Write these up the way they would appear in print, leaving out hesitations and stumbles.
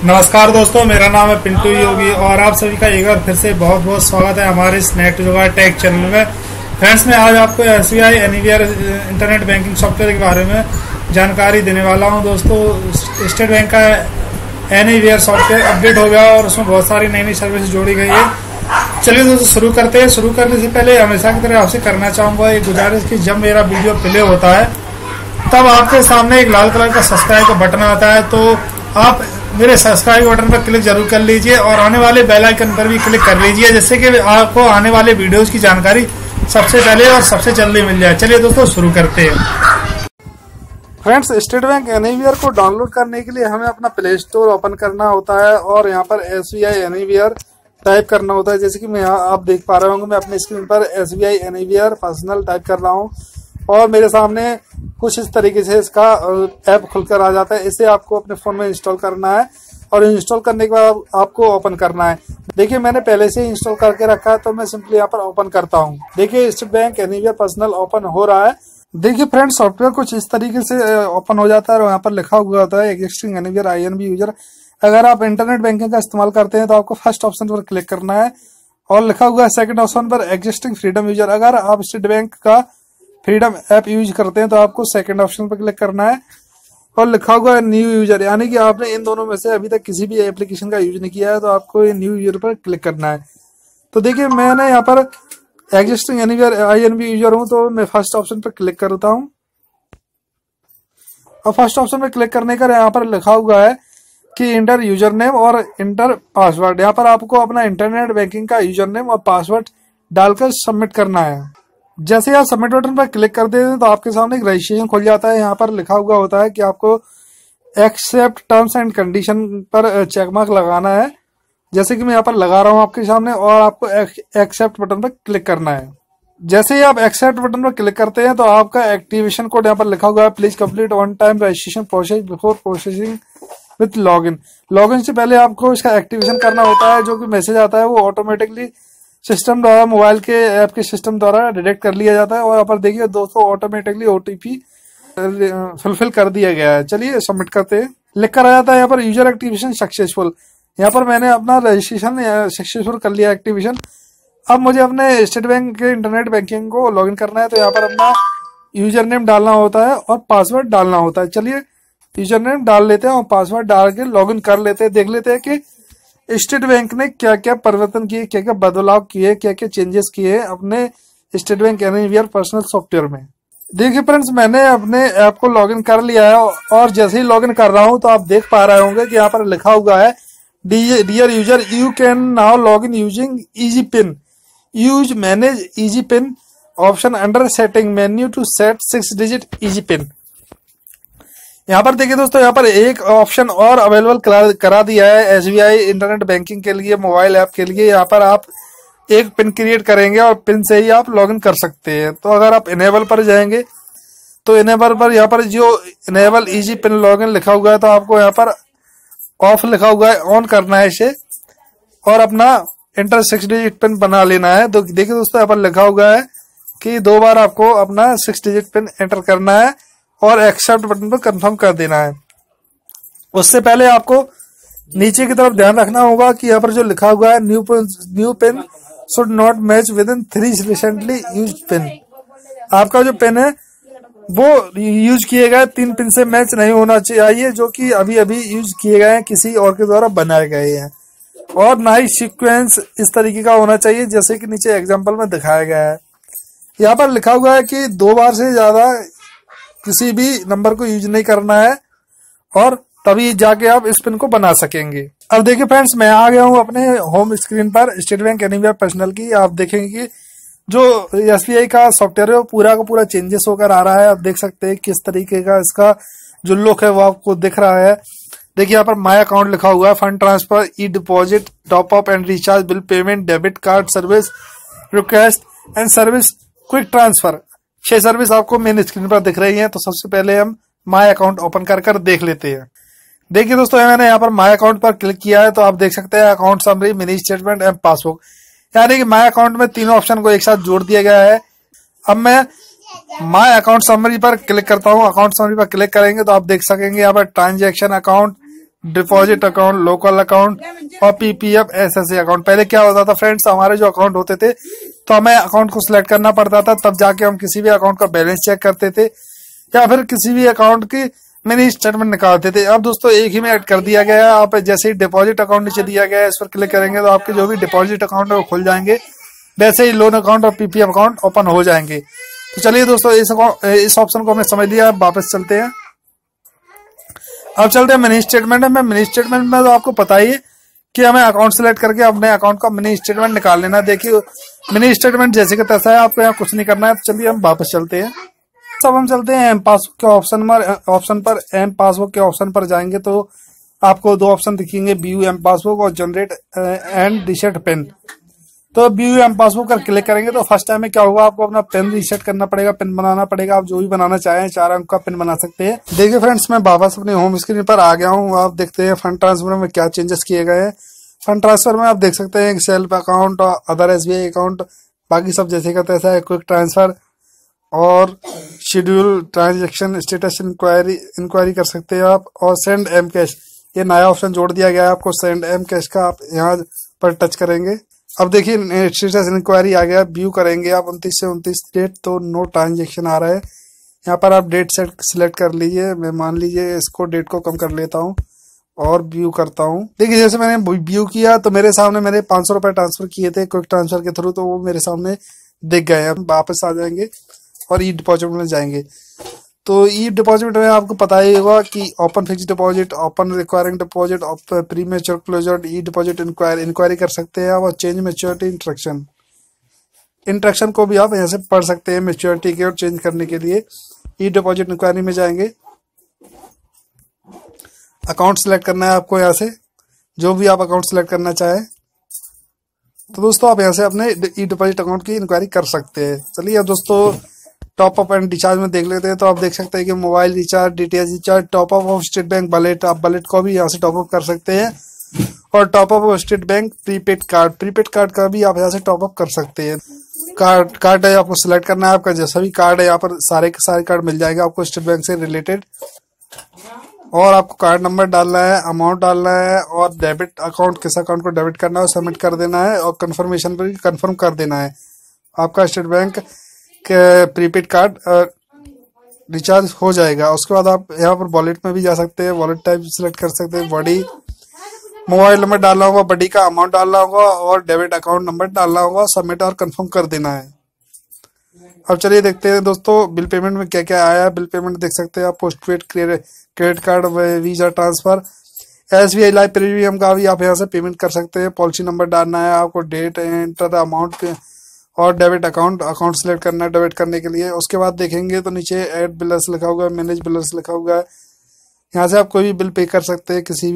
नमस्कार दोस्तों, मेरा नाम है पिंटू योगी और आप सभी का एक बार फिर से बहुत बहुत स्वागत है हमारे इस नेट जुगाड़ टेक चैनल में। फ्रेंड्स, मैं आज आपको SBI anywhere internet banking software के बारे में जानकारी देने वाला हूं। दोस्तों, स्टेट बैंक का एनीवेयर सॉफ्टवेयर अपडेट हो गया और उसमें बहुत सारी नई नई सर्विस जोड़ी गई है। चलिए दोस्तों शुरू करते हैं। शुरू करने से पहले हमेशा की तरह आपसे करना चाहूँगा एक गुजारिश कि जब मेरा वीडियो प्ले होता है तब आपके सामने एक लाल कलर का सब्सक्राइब का बटन आता है, तो आप मेरे सब्सक्राइब बटन पर क्लिक जरूर कर लीजिए और आने वाले बेल आइकन पर भी क्लिक कर लीजिए, जिससे कि आपको आने वाले वीडियोस की जानकारी सबसे पहले और सबसे जल्दी मिल जाए। चलिए दोस्तों शुरू करते हैं। फ्रेंड्स, स्टेट बैंक एनीवेयर को डाउनलोड करने के लिए हमें अपना प्ले स्टोर ओपन करना होता है और यहाँ पर SBI एनीवेयर टाइप करना होता है। जैसे कि मैं यहाँ आप देख पा रहे होंगे, मैं अपनी स्क्रीन पर SBI एनीवेयर पर्सनल टाइप कर रहा हूँ और मेरे सामने कुछ इस तरीके से इसका ऐप खुलकर आ जाता है। इसे आपको अपने फोन में इंस्टॉल करना है और इंस्टॉल करने के बाद आपको ओपन करना है। देखिए, मैंने पहले से इंस्टॉल करके रखा है, तो मैं सिंपली यहाँ पर ओपन करता हूँ। देखिए, state bank anywhere personal open हो रहा है। देखिए फ्रेंड्स, सॉफ्टवेयर कुछ इस तरीके से ओपन हो जाता है और यहाँ पर लिखा हुआ होता है एग्जिस्टिंग एनीवेयर INB यूजर। अगर आप इंटरनेट बैंकिंग का इस्तेमाल करते हैं तो आपको फर्स्ट ऑप्शन पर क्लिक करना है और लिखा हुआ है सेकंड ऑप्शन पर एग्जिस्टिंग फ्रीडम यूजर। अगर आप स्टेट बैंक का फ्रीडम ऐप यूज करते हैं तो आपको सेकंड ऑप्शन पर क्लिक करना है और लिखा हुआ है न्यू यूजर, यानी कि आपने इन दोनों में से अभी तक किसी भी एप्लीकेशन का यूज नहीं किया है तो आपको ये न्यू यूजर पर क्लिक करना है। तो देखिए, मैंने यहाँ पर एग्जिस्टिंग एनीवेयर INB यूजर हूँ, तो मैं फर्स्ट ऑप्शन पर क्लिक करता हूँ और फर्स्ट ऑप्शन पर क्लिक करने का यहाँ पर लिखा हुआ है कि इंटर यूजर नेम और इंटर पासवर्ड। यहाँ पर आपको अपना इंटरनेट बैंकिंग का यूजर नेम और पासवर्ड डालकर सबमिट करना है। जैसे आप सबमिट बटन पर क्लिक कर देते हैं तो आपके सामने एक रजिस्ट्रेशन खुल जाता है। यहाँ पर लिखा हुआ होता है कि आपको एक्सेप्ट टर्म्स एंड कंडीशन पर चेक मार्क लगाना है, जैसे कि मैं यहाँ पर लगा रहा हूँ आपके सामने, और आपको एक्सेप्ट बटन पर क्लिक करना है। जैसे ही आप एक्सेप्ट बटन पर क्लिक करते हैं तो आपका एक्टिवेशन कोड यहाँ पर लिखा हुआ है, please complete one time registration process before processing with login. Login से पहले आपको इसका एक्टिवेशन करना होता है। जो कि मैसेज आता है वो ऑटोमेटिकली सिस्टम द्वारा, मोबाइल के ऐप के सिस्टम द्वारा डिटेक्ट कर लिया जाता है और यहाँ पर देखिए दोस्तों ऑटोमेटिकली OTP फुलफिल कर दिया गया है। चलिए सबमिट करते हैं। लिख कर आ जाता है यहाँ पर यूजर एक्टिवेशन सक्सेसफुल। यहाँ पर मैंने अपना रजिस्ट्रेशन सक्सेसफुल कर लिया एक्टिवेशन। अब मुझे अपने स्टेट बैंक के इंटरनेट बैंकिंग को लॉगिन करना है, तो यहाँ पर अपना यूजर नेम डालना होता है और पासवर्ड डालना होता है। चलिए यूजर नेम डाल लेते हैं और पासवर्ड डाल के लॉगिन कर लेते हैं। देख लेते हैं कि स्टेट बैंक ने क्या क्या परिवर्तन किए, क्या क्या बदलाव किए, क्या क्या चेंजेस किए अपने state bank anywhere personal software में। देखिए फ्रेंड्स, मैंने अपने ऐप को लॉगिन कर लिया है और जैसे ही लॉगिन कर रहा हूं तो आप देख पा रहे होंगे कि यहाँ पर लिखा हुआ है dear user you can now log in using easy pin, use manage easy pin option under setting menu to set 6 digit easy pin. यहाँ पर देखिए दोस्तों, यहाँ पर एक ऑप्शन और अवेलेबल करा दिया है SBI इंटरनेट बैंकिंग के लिए, मोबाइल ऐप के लिए। यहाँ पर आप एक पिन क्रिएट करेंगे और पिन से ही आप लॉगिन कर सकते हैं। तो अगर आप इनेबल पर जाएंगे तो इनेबल पर यहाँ पर जो इनेबल इजी पिन लॉगिन लिखा हुआ है, तो आपको यहाँ पर ऑफ लिखा हुआ है, ऑन करना है इसे और अपना इंटर 6 डिजिट पिन बना लेना है। तो देखिए दोस्तों, यहाँ पर लिखा हुआ है कि 2 बार आपको अपना 6 डिजिट पिन एंटर करना है और एक्सेप्ट बटन पर कंफर्म कर देना है। उससे पहले आपको नीचे की तरफ ध्यान रखना होगा कि यहाँ पर जो लिखा हुआ है new pin should not match with in 3 recently used pin. आपका जो पिन है वो यूज किए गए 3 पिन से मैच नहीं होना चाहिए, जो कि अभी अभी यूज किए गए हैं, किसी और के द्वारा बनाए गए हैं। और ना ही सीक्वेंस इस तरीके का होना चाहिए जैसे कि नीचे एग्जाम्पल में दिखाया गया है। यहाँ पर लिखा हुआ है कि 2 बार से ज्यादा किसी भी नंबर को यूज नहीं करना है और तभी जाके आप इस पिन को बना सकेंगे। अब देखिए फ्रेंड्स, मैं आ गया हूं अपने होम स्क्रीन पर स्टेट बैंक एनीवेयर पर्सनल की। आप देखेंगे कि जो SBI का सॉफ्टवेयर है वो पूरा का पूरा चेंजेस होकर आ रहा है। आप देख सकते हैं किस तरीके का इसका जो लुक है वो आपको दिख रहा है। देखिए यहाँ पर माई अकाउंट लिखा हुआ है, fund transfer, E deposit, top up and recharge, bill payment, debit card service, request and service, quick transfer. 6 service आपको मेन स्क्रीन पर दिख रही है। तो सबसे पहले हम माई अकाउंट ओपन कर देख लेते हैं। देखिए दोस्तों, मैंने यहाँ पर माई अकाउंट पर क्लिक किया है तो आप देख सकते हैं account summary, mini statement and passbook, यानी कि माई अकाउंट में तीनों ऑप्शन को एक साथ जोड़ दिया गया है। अब मैं माई अकाउंट समरी पर क्लिक करता हूँ। अकाउंट समरी पर क्लिक करेंगे तो आप देख सकेंगे यहाँ पर transaction account, deposit account, local account और पीपीएफ एसएसए अकाउंट। पहले क्या होता था फ्रेंड्स, हमारे जो अकाउंट होते थे तो हमें अकाउंट को सिलेक्ट करना पड़ता था, तब जाके हम किसी भी अकाउंट का बैलेंस चेक करते थे या फिर किसी भी अकाउंट की मिनी स्टेटमेंट निकालते थे। अब दोस्तों एक ही में ऐड कर दिया गया है। आप जैसे ही डिपॉजिट अकाउंट नीचे दिया गया है, इस पर क्लिक करेंगे तो आपके जो भी डिपॉजिट अकाउंट है वो खुल जाएंगे। वैसे ही लोन अकाउंट और पीपीएफ अकाउंट ओपन हो जाएंगे। तो चलिए दोस्तों, इस ऑप्शन को हमने समझ लिया, अब वापस चलते हैं। अब चलते हैं मिनी स्टेटमेंट में। मिनी स्टेटमेंट में तो आपको पता ही है कि हमें अकाउंट सेलेक्ट करके अपने अकाउंट का मिनी स्टेटमेंट निकाल लेना। देखिए मिनी स्टेटमेंट जैसे का तैसा है, आपको यहाँ कुछ नहीं करना है। चलिए हम वापस चलते हैं। सब हम चलते हैं एम पासबुक के ऑप्शन पर। एम पासबुक के ऑप्शन पर जाएंगे तो आपको दो ऑप्शन दिखेंगे, व्यू एम पासबुक और जनरेट एंड रीसेट पिन। तो व्यू एम पासबुक पर क्लिक करेंगे तो फर्स्ट टाइम में क्या होगा, आपको अपना पिन रीसेट करना पड़ेगा, पिन बनाना पड़ेगा। आप जो भी बनाना चाहें 4 अंक का पिन बना सकते हैं। देखिए फ्रेंड्स, मैं वापस अपने होम स्क्रीन पर आ गया हूँ। आप देखते हैं फंड ट्रांसफर में क्या चेंजेस किए गए हैं। फंड ट्रांसफर में आप देख सकते हैं self account, other SBI account, बाकी सब जैसे का तैसा है। क्विक ट्रांसफर और शेड्यूल ट्रांजेक्शन स्टेटस इंक्वायरी कर सकते हैं आप। और सेंड एम कैश, ये नया ऑप्शन जोड़ दिया गया है आपको सेंड एम कैश का। आप यहाँ पर टच करेंगे, अब देखिए स्टेटस इंक्वायरी आ गया। व्यू करेंगे आप 29 से 29 डेट, तो नो ट्रांजेक्शन आ रहा है। यहाँ पर आप डेट सेट सिलेक्ट कर लीजिए। मैं मान लीजिए इसको डेट को कम कर लेता हूँ और व्यू करता हूँ। देखिए जैसे मैंने व्यू किया तो मेरे सामने मेरे 500 रुपए ट्रांसफर किए थे क्विक ट्रांसफर के थ्रू, तो वो मेरे सामने दिख गए। हम वापस आ जाएंगे और ई डिपॉजिट में जाएंगे। तो ई डिपॉजिट में आपको पता ही होगा कि open fix deposit, open recurring deposit, premature closure, e deposit enquiry कर सकते हैं और चेंज मैच्योरिटी इंस्ट्रक्शन को भी आप यहाँ से पढ़ सकते हैं मैच्योरिटी के और चेंज करने के लिए। ई डिपॉजिट इंक्वायरी में जाएंगे, अकाउंट सेलेक्ट करना है आपको यहाँ से, जो भी आप अकाउंट सेलेक्ट करना चाहें। तो दोस्तों आप यहाँ से अपने ई डिपॉजिट अकाउंट की इंक्वायरी कर सकते हैं। चलिए अब दोस्तों टॉप अप एंड रिचार्ज में देख लेते हैं। तो आप देख सकते हैं कि mobile recharge, DTH recharge, top up of state bank wallet, आप वॉलेट को भी यहाँ से टॉप अप कर सकते हैं। और top up of state bank prepaid card का भी आप यहाँ से टॉप अप कर सकते हैं। कार्ड है आपको सिलेक्ट करना है, आपका जैसा भी कार्ड है यहाँ पर सारे के सारे कार्ड मिल जाएगा आपको स्टेट बैंक से रिलेटेड। और आपको कार्ड नंबर डालना है, अमाउंट डालना है और डेबिट अकाउंट, किस अकाउंट को डेबिट करना है सबमिट कर देना है और कंफर्मेशन पर कंफर्म कर देना है। आपका state bank prepaid card recharge हो जाएगा। उसके बाद आप यहाँ पर वॉलेट में भी जा सकते हैं, वॉलेट टाइप सिलेक्ट कर सकते हैं। बॉडी मोबाइल नंबर डालना होगा, बॉडी का अमाउंट डालना होगा और डेबिट अकाउंट नंबर डालना होगा, सबमिट और कंफर्म कर देना है। अब चलिए देखते हैं दोस्तों बिल पेमेंट में क्या क्या आया है। बिल पेमेंट देख सकते हैं आप, post paid, credit card, visa transfer, SBI live premium का भी आप यहाँ से पेमेंट कर सकते हैं। पॉलिसी नंबर डालना है आपको, डेट, एंटर द अमाउंट और डेबिट अकाउंट सेलेक्ट करना है डेबिट करने के लिए। उसके बाद देखेंगे तो नीचे ऐड बिलर्स लिखा हुआ है, मैनेज बिलर्स लिखा हुआ है। यहाँ से आप कोई भी बिल पे कर सकते हैं किसी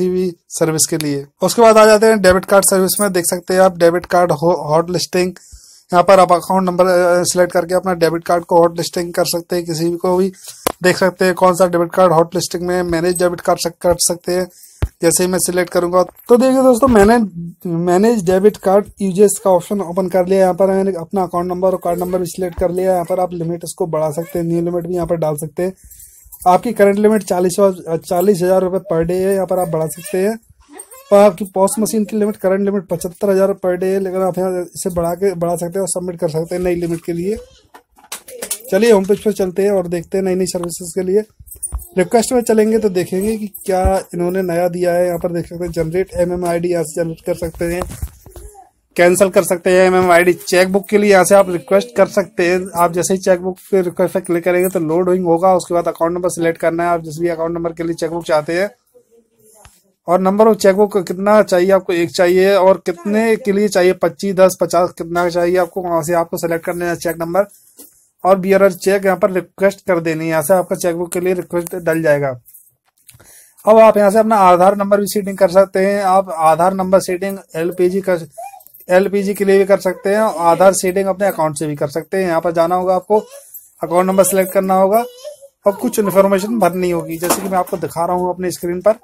भी सर्विस के लिए। उसके बाद आ जाते हैं डेबिट कार्ड सर्विस में। देख सकते हैं आप डेबिट कार्ड हॉट लिस्टिंग, यहाँ पर आप अकाउंट नंबर सिलेक्ट करके अपना डेबिट कार्ड को हॉट लिस्टिंग कर सकते हैं, किसी को भी देख सकते हैं कौन सा डेबिट कार्ड हॉट लिस्टिंग में। मैनेज डेबिट कार्ड कर सकते हैं, जैसे ही मैं सिलेक्ट करूंगा तो देखिए दोस्तों मैंने मैनेज डेबिट कार्ड यूजेस का ऑप्शन ओपन कर लिया। यहाँ पर मैंने अपना अकाउंट नंबर और कार्ड नंबर भी सिलेक्ट कर लिया। यहाँ पर आप लिमिट इसको बढ़ा सकते हैं, न्यू लिमिट भी यहाँ पर डाल सकते हैं। आपकी करंट लिमिट 40,000 रुपये पर डे है, यहाँ पर आप बढ़ा सकते हैं। और आपकी पॉस्ट मशीन की limit current limit 75,000 per day है, लेकिन आप यहाँ इसे बढ़ा सकते हैं और सबमिट कर सकते हैं नई लिमिट के लिए। चलिए होम पेज पर चलते हैं और देखते हैं नई सर्विसेज के लिए। रिक्वेस्ट में चलेंगे तो देखेंगे कि क्या इन्होंने नया दिया है। यहाँ पर देख सकते हैं जनरेट MMID, यहाँ से जनरेट कर सकते हैं, कैंसिल कर सकते हैं MMID। चेकबुक के लिए यहाँ से आप रिक्वेस्ट कर सकते हैं। आप जैसे ही चेकबुक पे रिक्वेस्ट पर क्लिक करेंगे तो लोडिंग होगा। उसके बाद अकाउंट नंबर सिलेक्ट करना है, आप जिस भी अकाउंट नंबर के लिए चेकबुक चाहते हैं। और नंबर ऑफ चेकबुक कितना चाहिए आपको, एक चाहिए, और कितने के लिए चाहिए, 25, 10, 50 कितना चाहिए आपको, वहां से आपको सेलेक्ट करना है चेक नंबर और बियरर चेक यहाँ पर रिक्वेस्ट कर देनी है। यहाँ से आपका चेकबुक के लिए रिक्वेस्ट डल जाएगा। अब आप यहाँ से अपना आधार नंबर भी सेटिंग कर सकते हैं। आप आधार नंबर सेटिंग LPG के लिए भी कर सकते हैं और आधार सेटिंग अपने अकाउंट से भी कर सकते हैं। यहाँ पर जाना होगा आपको, अकाउंट नंबर सेलेक्ट करना होगा और कुछ इन्फॉर्मेशन भरनी होगी, जैसे कि मैं आपको दिखा रहा हूँ अपने स्क्रीन पर।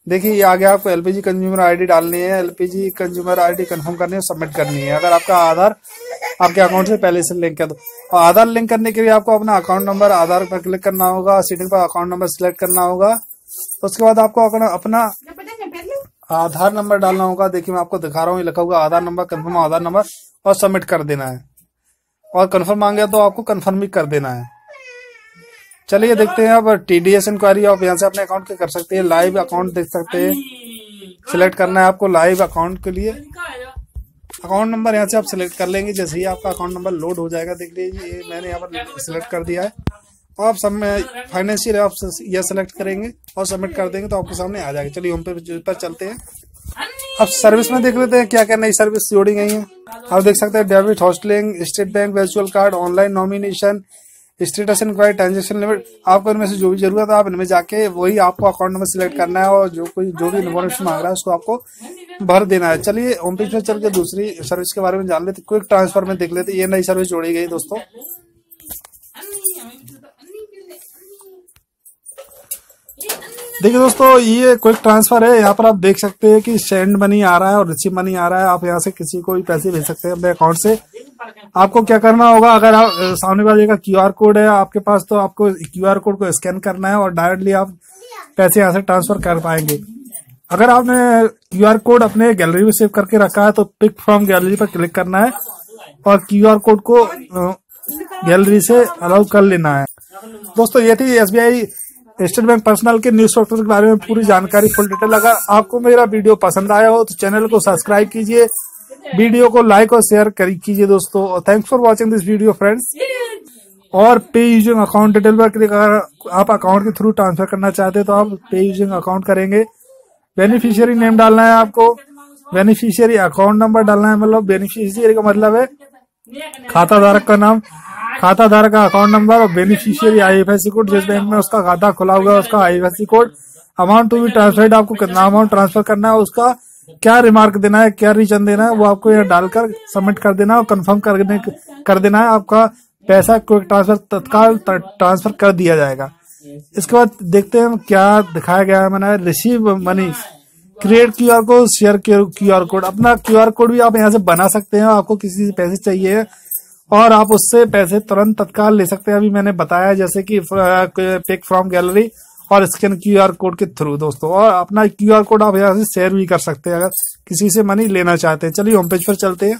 देखिए ये आगे आपको LPG कंज्यूमर ID डालनी है, LPG कंज्यूमर ID कंफर्म करनी है, सबमिट करनी है। अगर आपका आधार आपके अकाउंट से पहले से लिंक है तो आधार लिंक करने के लिए आपको अपना अकाउंट नंबर आधार पर क्लिक करना होगा, सेटिंग पर अकाउंट नंबर सिलेक्ट करना होगा उसके बाद आपको अपना आधार नंबर डालना होगा। देखिए मैं आपको दिखा रहा हूँ, ये लिखा होगा आधार नंबर, कंफर्म आधार नंबर, और सबमिट कर देना है। और कंफर्म मांगे तो आपको कंफर्म भी कर देना है। चलिए देखते हैं अब TDS इंक्वायरी। आप यहाँ से अपने अकाउंट के कर सकते हैं, लाइव अकाउंट देख सकते हैं। सिलेक्ट करना है आपको लाइव अकाउंट के लिए। अकाउंट नंबर यहाँ से आप सिलेक्ट कर लेंगे। जैसे ही आपका अकाउंट नंबर लोड हो जाएगा, देख लीजिए मैंने यहाँ पर सिलेक्ट कर दिया है। और आप सब में फाइनेंशियल आप यह सिलेक्ट करेंगे और सबमिट कर देंगे तो आपके सामने आ जाएगा। चलिए होम पेज पर चलते हैं। अब सर्विस में देख लेते हैं क्या क्या नई सर्विस जोड़ी गई है। आप देख सकते हैं debit, hotlisting, State Bank virtual card, online nomination, status enquiry, transaction limit. आपको इनमें से जो भी जरूरत है आप इनमें जाके वही आपको अकाउंट नंबर सिलेक्ट करना है और जो भी इन्फॉर्मेशन मांग रहा है उसको आपको भर देना है। चलिए होम पेज में चल के दूसरी सर्विस के बारे में जान लेते। क्विक ट्रांसफर में देख लेते, ये नई सर्विस जोड़ी गई दोस्तों। देखिए दोस्तों, ये क्विक ट्रांसफर है। यहाँ पर आप देख सकते हैं कि सेंड मनी आ रहा है और रिसीव मनी आ रहा है। आप यहाँ से किसी को भी पैसे भेज सकते हैं अपने अकाउंट से। आपको क्या करना होगा, अगर आप सामने वाले का QR कोड है आपके पास तो आपको QR कोड को स्कैन करना है और डायरेक्टली आप पैसे यहाँ से ट्रांसफर कर पाएंगे। अगर आपने QR कोड अपने गैलरी में सेव करके रखा है तो पिक फ्रॉम गैलरी पर क्लिक करना है और QR कोड को गैलरी से अलाउ कर लेना है। दोस्तों ये थी SBI स्टेट बैंक पर्सनल के न्यूज सॉफ्टवेयर के बारे में पूरी जानकारी, फुल डिटेल। अगर आपको मेरा वीडियो पसंद आया हो तो चैनल को सब्सक्राइब कीजिए, वीडियो को लाइक और शेयर कीजिए दोस्तों। Thanks for watching this video friends. और पे यूजिंग अकाउंट डिटेल पर क्लिक, अगर आप अकाउंट के थ्रू ट्रांसफर करना चाहते हैं तो आप पे यूजिंग अकाउंट करेंगे। बेनिफिशियरी नेम डालना है आपको, बेनिफिशियरी अकाउंट नंबर डालना है। मतलब बेनिफिशियरी का मतलब है खाता धारक का नाम, खाता धारक का अकाउंट नंबर और बेनिफिशियरी IFSC कोड, जिस बैंक में उसका खाता खुला हुआ है उसका IFSC code. Amount to be transferred, आपको कितना अमाउंट ट्रांसफर करना है, उसका क्या रिमार्क देना है, क्या रीजन देना है, वो आपको यहाँ डालकर सबमिट कर देना है और कंफर्म कर देना है। आपका पैसा क्विक ट्रांसफर तत्काल ट्रांसफर कर दिया जाएगा। इसके बाद देखते हैं क्या दिखाया गया है। मैंने receive money, create QR code, share QR code. अपना QR कोड भी आप यहाँ से बना सकते हैं। आपको किसी से पैसे चाहिए और आप उससे पैसे तुरंत तत्काल ले सकते हैं। अभी मैंने बताया जैसे कि पिक फ्रॉम गैलरी और स्कैन QR कोड के थ्रू दोस्तों। और अपना QR कोड आप यहाँ से शेयर भी कर सकते हैं अगर किसी से मनी लेना चाहते हैं। चलिए होम पेज पर चलते हैं।